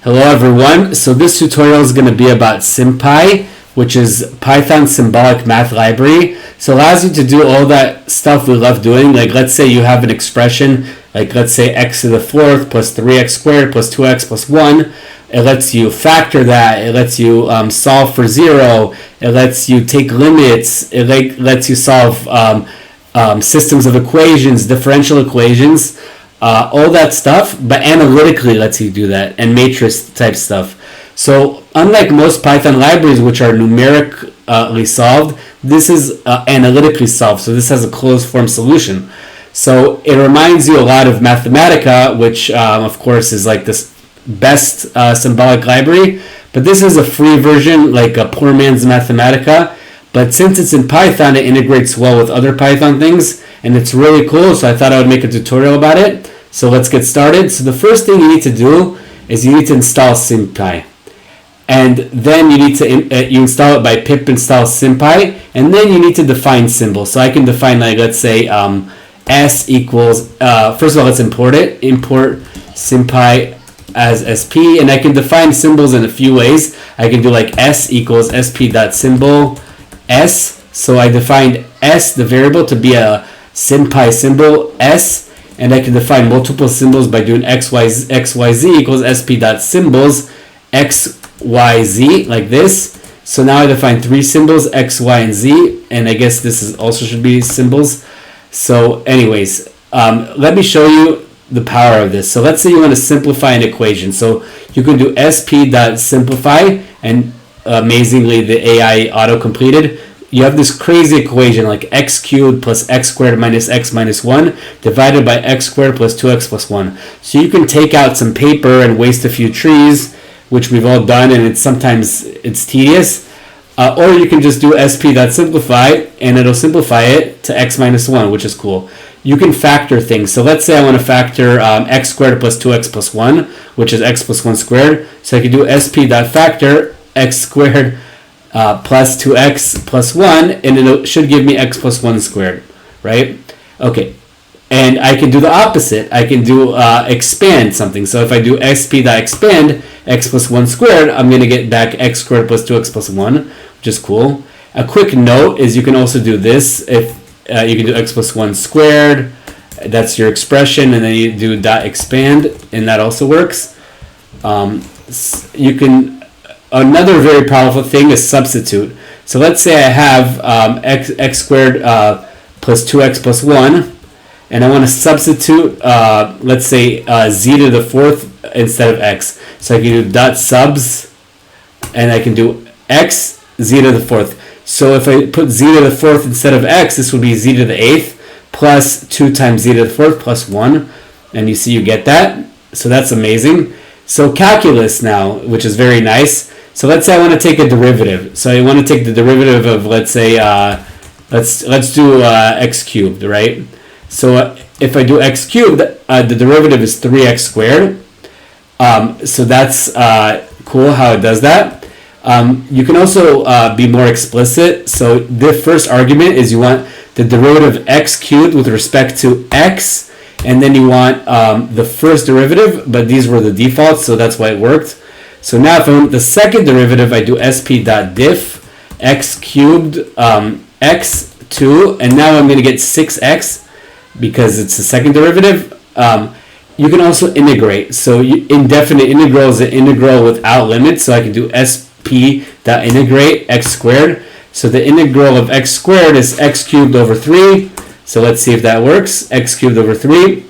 Hello everyone. So this tutorial is going to be about SymPy, which is Python's symbolic math library. So it allows you to do all that stuff we love doing. Like let's say you have an expression, like let's say x to the fourth plus 3x squared plus 2x plus 1. It lets you factor that. It lets you solve for 0. It lets you take limits. It lets you solve systems of equations, differential equations. All that stuff, but analytically lets you do that, and matrix type stuff. So unlike most Python libraries, which are numerically solved, this is analytically solved. So this has a closed form solution. So it reminds you a lot of Mathematica, which of course is like this best symbolic library. But this is a free version, like a poor man's Mathematica. But since it's in Python, it integrates well with other Python things, and it's really cool, so I thought I would make a tutorial about it. So let's get started. So the first thing you need to do is you need to install SymPy. And then you need to you install it by pip install SymPy, and then you need to define symbols. So I can define, like, let's say s equals, first of all, let's import it. Import SymPy as sp, and I can define symbols in a few ways. I can do like s equals sp.symbol s. So I defined s, the variable, to be a SymPy symbol s, and I can define multiple symbols by doing xyz equals sp.symbols xyz, like this. So now I define 3 symbols, x, y, and z, and I guess this is also should be symbols. So anyways, let me show you the power of this. So let's say you want to simplify an equation. So you can do sp.simplify, and amazingly the AI auto-completed. You have this crazy equation like x cubed plus x squared minus x minus 1 divided by x squared plus 2x plus 1. So you can take out some paper and waste a few trees, which we've all done, and sometimes it's tedious. Or you can just do sp.simplify, and it'll simplify it to x minus 1, which is cool. You can factor things. So let's say I want to factor x squared plus 2x plus 1, which is x plus 1 squared. So I can do sp.factor x squared plus 2x plus 1, and it should give me x plus 1 squared, right? Okay, and I can do the opposite. I can do expand something. So if I do sp.expand x plus 1 squared, I'm going to get back x squared plus 2x plus 1, which is cool. A quick note is you can also do this. If you can do x plus 1 squared, that's your expression, and then you do dot expand, and that also works. You can. Another very powerful thing is substitute. So let's say I have x squared plus 2x plus 1, and I want to substitute, let's say, z to the fourth instead of x. So I can do dot subs, and I can do x, z to the fourth. So if I put z to the fourth instead of x, this would be z to the eighth plus 2 times z to the fourth plus 1. And you see you get that. So that's amazing. So calculus now, which is very nice. So let's say I want to take a derivative. So I want to take the derivative of, let's say, let's do x cubed, right? So if I do x cubed, the derivative is 3x squared. So that's cool how it does that. You can also be more explicit. So the first argument is you want the derivative of x cubed with respect to x, and then you want the first derivative, but these were the defaults, so that's why it worked. So now if I want the second derivative, I do sp.diff x cubed x2, and now I'm going to get 6x because it's the second derivative. You can also integrate. So indefinite integral is an integral without limits, so I can do sp.integrate x squared. So the integral of x squared is x cubed over 3. So let's see if that works. X cubed over 3.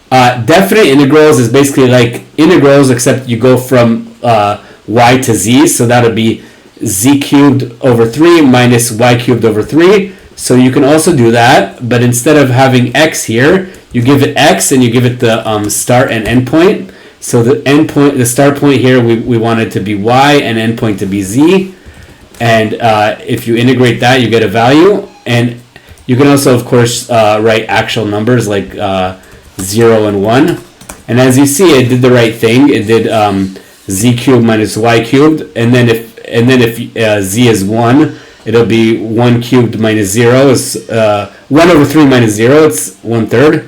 Definite integrals is basically like integrals, except you go from y to z, so that would be z cubed over 3 minus y cubed over 3. So you can also do that, but instead of having x here, you give it x and you give it the start and end point. So the end point, the start point here, we want it to be y and end point to be z. And if you integrate that, you get a value. And you can also, of course, write actual numbers like 0 and 1. And as you see, it did the right thing. It did z cubed minus y cubed, and then if z is 1, it'll be 1 cubed minus 0 is 1 over 3 minus 0. It's 1/3,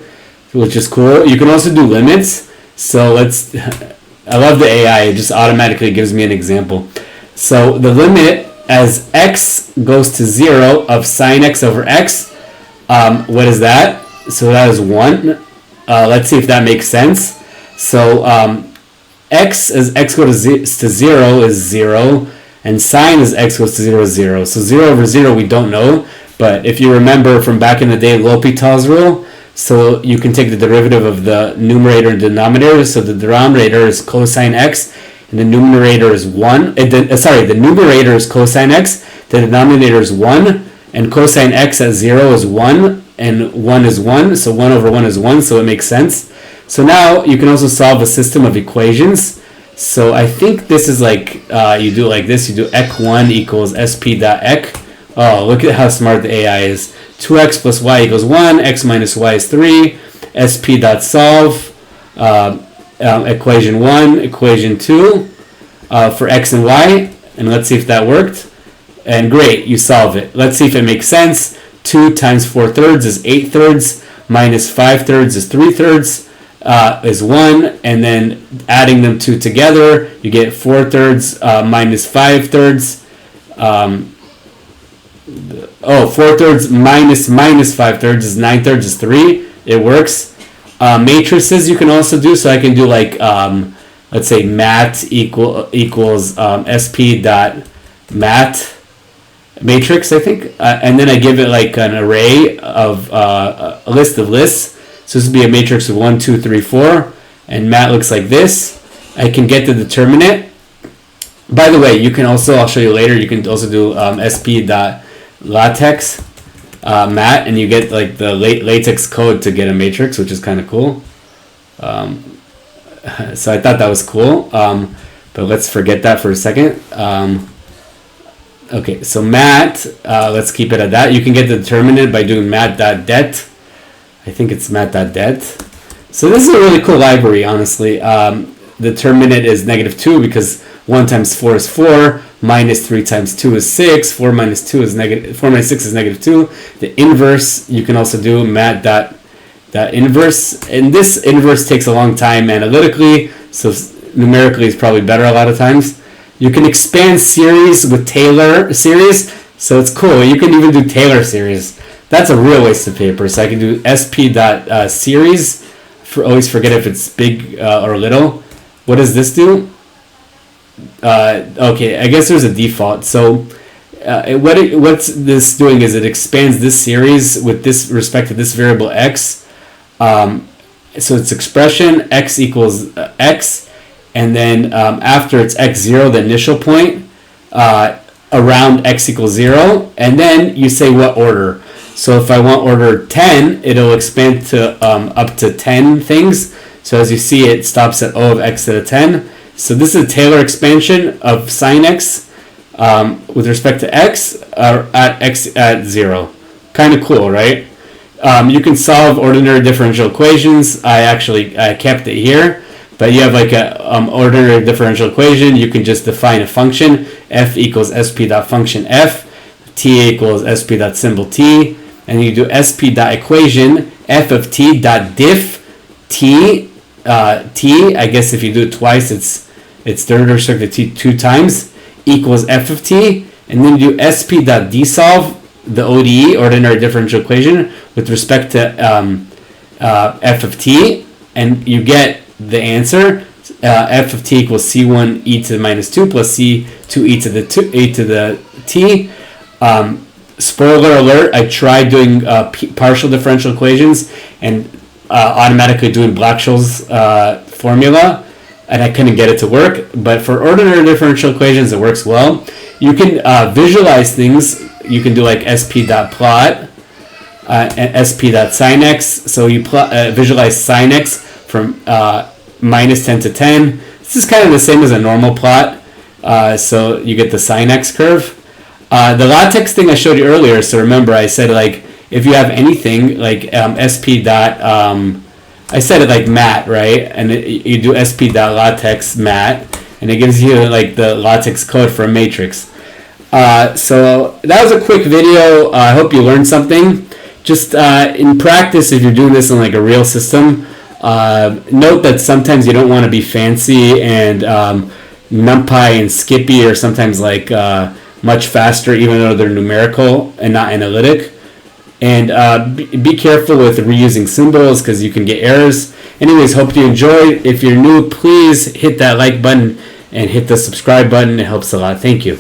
which is cool. You can also do limits. So let's I love the AI. It just automatically gives me an example. So the limit as x goes to 0 of sine x over x, what is that? So that is 1. Let's see if that makes sense. So x as x goes to 0 is 0, and sine as x goes to 0 is 0. So 0 over 0 we don't know, but if you remember from back in the day, L'Hopital's rule, so you can take the derivative of the numerator and denominator. So the denominator is cosine x, and the numerator is 1. The numerator is cosine x, the denominator is 1, and cosine x at 0 is 1, and 1 is 1, so 1 over 1 is 1, so it makes sense. So now you can also solve a system of equations. So I think this is like, you do it like this, you do ec1 equals sp dot ec. Oh, look at how smart the AI is. 2x plus y equals 1, x minus y is 3, sp dot solve, equation 1, equation 2 for x and y, and let's see if that worked. And great, you solve it. Let's see if it makes sense. 2 times 4 thirds is 8 thirds, minus 5 thirds is 3 thirds, is 1, and then adding them two together, you get 4 thirds minus 5 thirds. 4 thirds minus 5 thirds is 9 thirds is 3. It works. Matrices you can also do. So I can do like, let's say mat equals sp dot mat matrix, I think. And then I give it like an array of a list of lists. So this would be a matrix of 1, 2, 3, 4. And mat looks like this. I can get the determinant. By the way, you can also, I'll show you later, you can also do sp dot latex mat, and you get like the latex code to get a matrix, which is kind of cool. So I thought that was cool, but let's forget that for a second. Okay, so mat, let's keep it at that. You can get the determinant by doing mat.det. I think it's mat.det. So this is a really cool library, honestly. Determinant is -2 because 1 times 4 is 4, minus 3 times 2 is 6, 4 minus 2 is negative, 4 minus 6 is -2. The inverse, you can also do mat.inverse, and this inverse takes a long time analytically, so numerically it's probably better a lot of times. You can expand series with Taylor series, so it's cool. You can even do Taylor series. That's a real waste of paper, so I can do sp.series, always forget if it's big or little. What does this do? Okay, I guess there's a default. So what's this doing is it expands this series with this respect to this variable x. So it's expression x equals x, and then after it's x0, the initial point, around x equals 0, and then you say what order. So if I want order 10, it'll expand to up to 10 things. So as you see, it stops at O of x to the 10. So this is a Taylor expansion of sine x with respect to x at x at 0. Kind of cool, right? You can solve ordinary differential equations. I kept it here, but you have like a ordinary differential equation. You can just define a function. F equals sp dot function f, t equals sp dot symbol t, and you do sp dot equation f of t dot diff t. T, I guess if you do it twice, it's third order circuit t 2 times, equals f of t, and then you do sp dot desolve the ODE, ordinary differential equation, with respect to f of t, and you get the answer. F of t equals c1 e to the minus 2 plus c2 e to the t. Spoiler alert, I tried doing partial differential equations and automatically doing Black-Scholes formula, and I couldn't get it to work. But for ordinary differential equations, it works well. You can visualize things. You can do like sp.plot and sp.sin x. So you visualize sin x from minus 10 to 10. This is kind of the same as a normal plot. So you get the sin x curve. The latex thing I showed you earlier, so remember I said like if you have anything like sp dot, I said it like mat, right? And you do sp dot latex mat, and it gives you like the latex code for a matrix. So that was a quick video. I hope you learned something. Just in practice, if you're doing this in like a real system, Note that sometimes you don't want to be fancy, and NumPy and Skippy are sometimes like much faster, even though they're numerical and not analytic. And be careful with reusing symbols because you can get errors. Anyways, hope you enjoyed. If you're new, please hit that like button and hit the subscribe button. It helps a lot. Thank you.